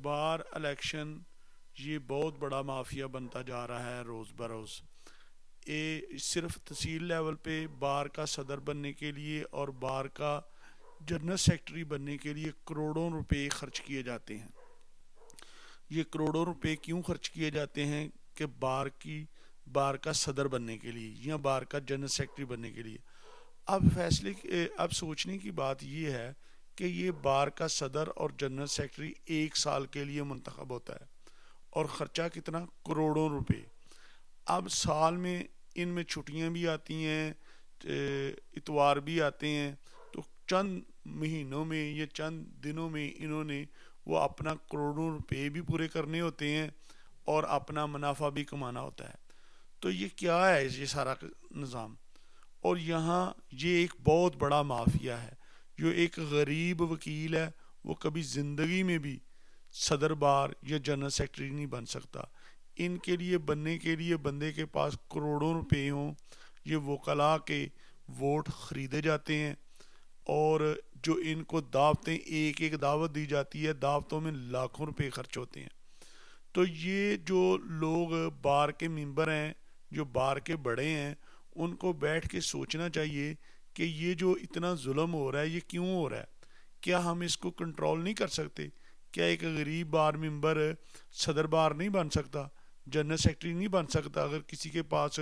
بار election یہ بہت بڑا مافیا بنتا جا رہا ہے روز بروز. یہ صرف تحصیل لیول پہ بار کا صدر بننے کے لیے اور بار کا جنرل سیکٹری بننے کے لیے کروڑوں روپے خرچ کیے جاتے ہیں. یہ کروڑوں روپے کیوں خرچ کیے جاتے ہیں؟ کہ بار کا صدر بننے کے لیے یا بار کا جنرل سیکٹری بننے کے لیے. اب سوچنے کی بات یہ ہے کہ یہ بار کا صدر اور جنرل سیکٹری 1 سال کے لیے منتخب ہوتا ہے اور خرچہ کتنا؟ کروڑوں روپے. اب سال میں ان میں چھٹیاں بھی آتی ہیں، اتوار بھی آتے ہیں، تو چند مہینوں میں یا چند دنوں میں انہوں نے وہ اپنا کروڑوں روپے بھی پورے کرنے ہوتے ہیں اور اپنا منافع بھی کمانا ہوتا ہے. تو یہ کیا ہے یہ سارا نظام؟ اور یہاں یہ ایک بہت بڑا مافیا ہے. جو ایک غریب وکیل ہے وہ کبھی زندگی میں بھی صدر بار یا جنرل سیکرٹری نہیں بن سکتا. ان کے لیے بننے کے لیے بندے کے پاس کروڑوں روپے ہوں. یہ وکلاء کے ووٹ خریدے جاتے ہیں اور جو ان کو دعوتیں ایک ایک دعوت دی جاتی ہے، دعوتوں میں لاکھوں روپے خرچ ہوتے ہیں. تو یہ جو لوگ بار کے ممبر ہیں، جو بار کے بڑے ہیں، ان کو بیٹھ کے سوچنا چاہیے کہ یہ جو اتنا ظلم ہو رہا ہے یہ کیوں ہو رہا ہے. کیا ہم اس کو کنٹرول نہیں کر سکتے؟ کیا ایک غریب بار ممبر صدر بار نہیں بن سکتا، جنرل سیکرٹری نہیں بن سکتا؟ اگر کسی کے پاس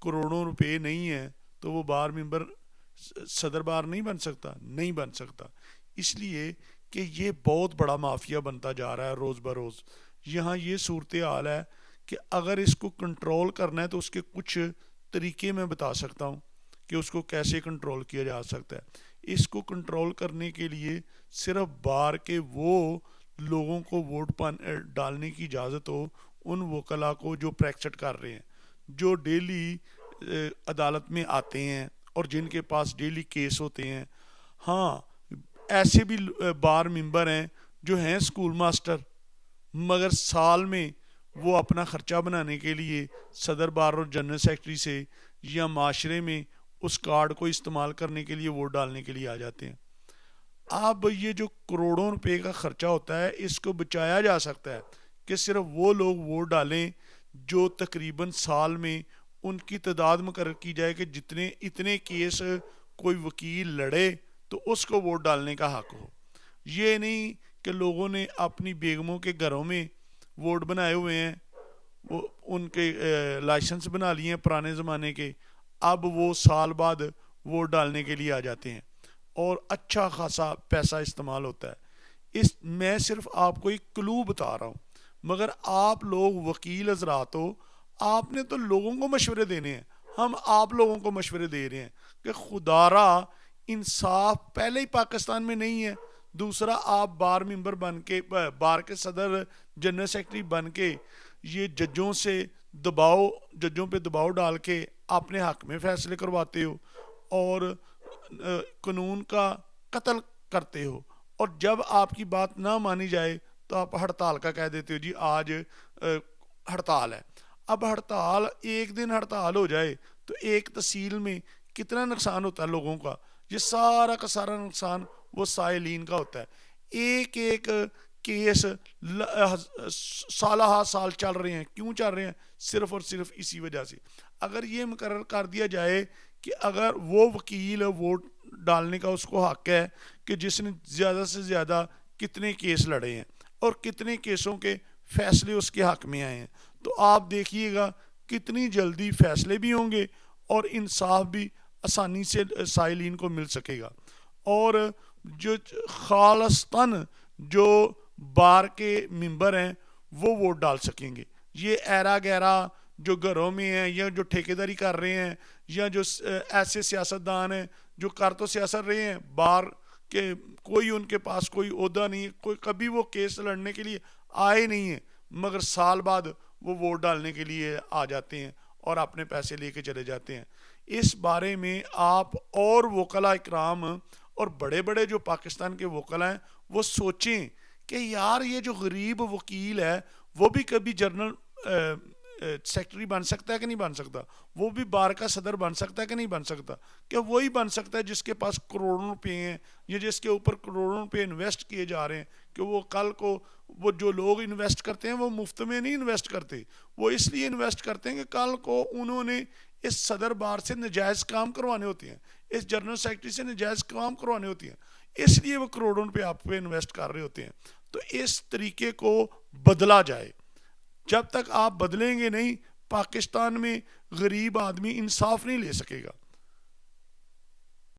کروڑوں روپے نہیں ہیں تو وہ بار ممبر صدر بار نہیں بن سکتا؟ نہیں بن سکتا. اس لیے کہ یہ بہت بڑا مافیا بنتا جا رہا ہے روز بروز. یہاں یہ صورتحال ہے کہ اگر اس کو کنٹرول کرنا ہے تو اس کے کچھ طریقے میں بتا سکتا ہوں کہ اس کو کیسے کنٹرول کیا جا سکتا ہے. اس کو کنٹرول کرنے کے لیے صرف بار کے وہ لوگوں کو ووٹ ڈالنے کی اجازت ہو، ان وکلاء کو جو پریکٹس کر رہے ہیں، جو ڈیلی عدالت میں آتے ہیں اور جن کے پاس ڈیلی کیس ہوتے ہیں. ہاں، ایسے بھی بار ممبر ہیں جو ہیں اسکول ماسٹر، مگر سال میں وہ اپنا خرچہ بنانے کے لیے صدر بار اور جنرل سیکرٹری سے یا معاشرے میں اس کارڈ کو استعمال کرنے کے لیے ووٹ ڈالنے کے لیے آ جاتے ہیں. اب یہ جو کروڑوں روپے کا خرچہ ہوتا ہے اس کو بچایا جا سکتا ہے کہ صرف وہ لوگ ووٹ ڈالیں جو تقریباً سال میں ان کی تعداد مقرر کی جائے کہ جتنے اتنے کیس کوئی وکیل لڑے تو اس کو ووٹ ڈالنے کا حق ہو. یہ نہیں کہ لوگوں نے اپنی بیگموں کے گھروں میں ووٹ بنائے ہوئے ہیں، وہ ان کے لائسنس بنا لیے ہیں پرانے زمانے کے، اب وہ سال بعد ووٹ ڈالنے کے لیے آ جاتے ہیں اور اچھا خاصا پیسہ استعمال ہوتا ہے. میں صرف آپ کو ایک کلو بتا رہا ہوں، مگر آپ لوگ وکیل حضرات ہو، آپ نے تو لوگوں کو مشورے دینے ہیں. ہم آپ لوگوں کو مشورے دے رہے ہیں کہ خدا را انصاف پہلے ہی پاکستان میں نہیں ہے. دوسرا، آپ بار ممبر بن کے، بار کے صدر جنرل سیکرٹری بن کے یہ ججوں پہ دباؤ ڈال کے اپنے حق میں فیصلے کرواتے ہو اور قانون کا قتل کرتے ہو. اور جب آپ کی بات نہ مانی جائے تو آپ ہڑتال کا کہہ دیتے ہو جی آج ہڑتال ہے. اب ہڑتال، ایک دن ہڑتال ہو جائے تو ایک تحصیل میں کتنا نقصان ہوتا ہے لوگوں کا؟ یہ سارا کا سارا نقصان وہ سائلین کا ہوتا ہے. ایک ایک کیس سالہ سال چل رہے ہیں. کیوں چل رہے ہیں؟ صرف اور صرف اسی وجہ سے. اگر یہ مقرر کر دیا جائے کہ اگر وہ وکیل ووٹ ڈالنے کا اس کو حق ہے کہ جس نے زیادہ سے زیادہ کتنے کیس لڑے ہیں اور کتنے کیسوں کے فیصلے اس کے حق میں آئے ہیں، تو آپ دیکھیے گا کتنی جلدی فیصلے بھی ہوں گے اور انصاف بھی آسانی سے سائلین کو مل سکے گا. اور جو خالصتاً جو بار کے ممبر ہیں وہ ووٹ ڈال سکیں گے. یہ ایرا گیرا جو گھروں میں ہیں یا جو ٹھیکیداری کر رہے ہیں یا جو ایسے سیاستدان ہیں جو کر تو سیاست رہے ہیں بار کے، کوئی ان کے پاس کوئی عہدہ نہیں ہے، کوئی کبھی وہ کیس لڑنے کے لیے آئے نہیں ہیں، مگر سال بعد وہ ووٹ ڈالنے کے لیے آ جاتے ہیں اور اپنے پیسے لے کے چلے جاتے ہیں. اس بارے میں آپ اور وکلاء اکرام اور بڑے بڑے جو پاکستان کے وکلاء ہیں وہ سوچیں کہ یار یہ جو غریب وکیل ہے وہ بھی کبھی جنرل سیکٹری بن سکتا ہے کہ نہیں بن سکتا؟ وہ بھی بار کا صدر بن سکتا ہے کہ نہیں بن سکتا؟ کہ وہی بن سکتا ہے جس کے پاس کروڑوں روپے ہیں یا جس کے اوپر کروڑوں روپے انویسٹ کیے جا رہے ہیں کہ وہ کل کو وہ جو لوگ انویسٹ کرتے ہیں وہ مفت میں نہیں انویسٹ کرتے، وہ اس لیے انویسٹ کرتے ہیں کہ کل کو انہوں نے اس صدر بار سے نجائز کام کروانے ہوتے ہیں، اس جنرل سیکرٹری سے نجائز کام کروانے ہوتے ہیں، اس لیے وہ کروڑوں روپے آپ پہ انویسٹ کر رہے ہوتے ہیں۔ تو اس طریقے کو بدلا جائے، جب تک آپ بدلیں گے نہیں پاکستان میں غریب آدمی انصاف نہیں لے سکے گا۔